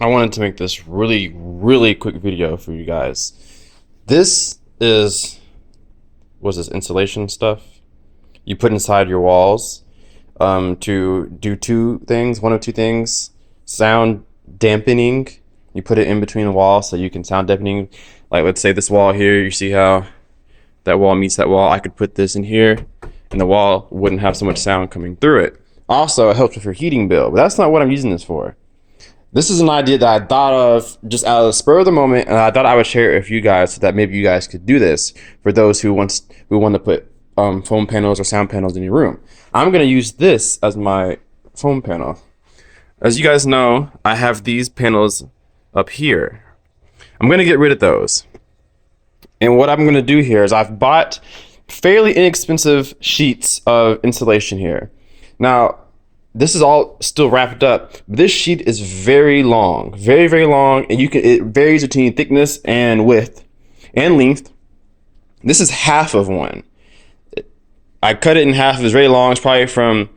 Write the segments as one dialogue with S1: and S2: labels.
S1: I wanted to make this really quick video for you guys. This is, what's this, insulation stuff you put inside your walls to do one of two things. Sound dampening. You put it in between the walls so you can sound dampening. Like, let's say this wall here, you see how that wall meets that wall. I could put this in here and the wall wouldn't have so much sound coming through it. Also, it helps with your heating bill, but that's not what I'm using this for. This is an idea that I thought of just out of the spur of the moment, and I thought I would share it with you guys so that maybe you guys could do this for those who want to put foam panels or sound panels in your room. I'm going to use this as my foam panel. As you guys know, I have these panels up here. I'm going to get rid of those. And what I'm going to do here is I've bought fairly inexpensive sheets of insulation here. Now, this is all still wrapped up. This sheet is very long, very long, and it varies between thickness and width and length. This is half of one. I cut it in half. It's very long. It's probably from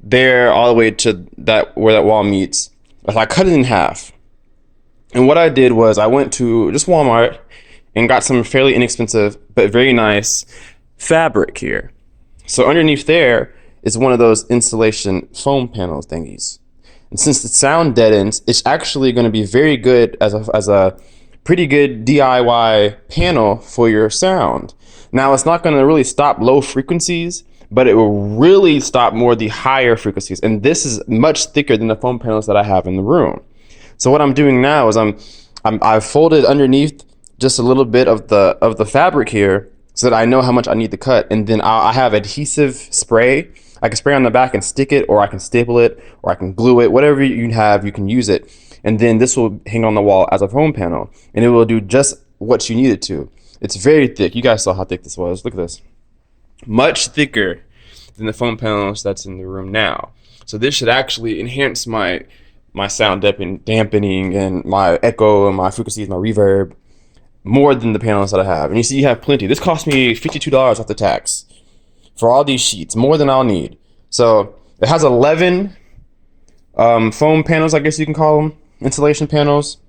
S1: there all the way to where that wall meets. So I cut it in half. And what I did was I went to just Walmart and got some fairly inexpensive but very nice fabric here. So underneath there is one of those insulation foam panel thingies. And since the sound deadens, it's actually going to be very good as a pretty good DIY panel for your sound. Now, it's not going to really stop low frequencies, but it will really stop more of the higher frequencies. And this is much thicker than the foam panels that I have in the room. So what I'm doing now is I've folded underneath just a little bit of the fabric here so that I know how much I need to cut. And then I have adhesive spray. I can spray on the back and stick it, or I can staple it, or I can glue it. Whatever you have, you can use it. And then this will hang on the wall as a foam panel, and it will do just what you need it to. It's very thick. You guys saw how thick this was. Look at this. Much thicker than the foam panels that's in the room now. So this should actually enhance my sound dampening and my echo and my frequencies, my reverb, more than the panels that I have. And you see, you have plenty. This cost me $52 off the tax for all these sheets, more than I'll need. So it has 11 foam panels, I guess you can call them, insulation panels.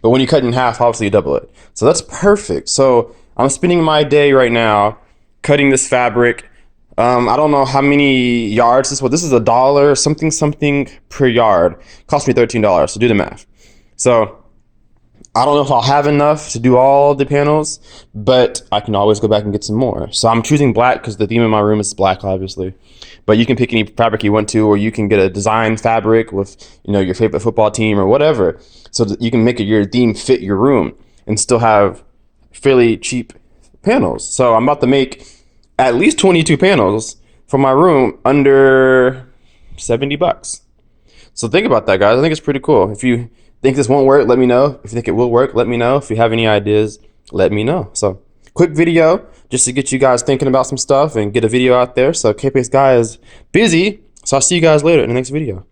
S1: But when you cut in half, obviously you double it. So that's perfect. So I'm spending my day right now cutting this fabric. I don't know how many yards this was. This is $1 something per yard. Cost me $13. So do the math. So I don't know if I'll have enough to do all the panels, but I can always go back and get some more. So I'm choosing black because the theme in my room is black, obviously. But you can pick any fabric you want to, or you can get a design fabric with, your favorite football team or whatever, so that you can make your theme fit your room and still have fairly cheap panels. So I'm about to make at least 22 panels for my room under $70. So think about that, guys. I think it's pretty cool. If you think this won't work, let me know. If you think it will work, let me know. If you have any ideas, let me know. So quick video just to get you guys thinking about some stuff and get a video out there. So K-Pace Guy is busy. So I'll see you guys later in the next video.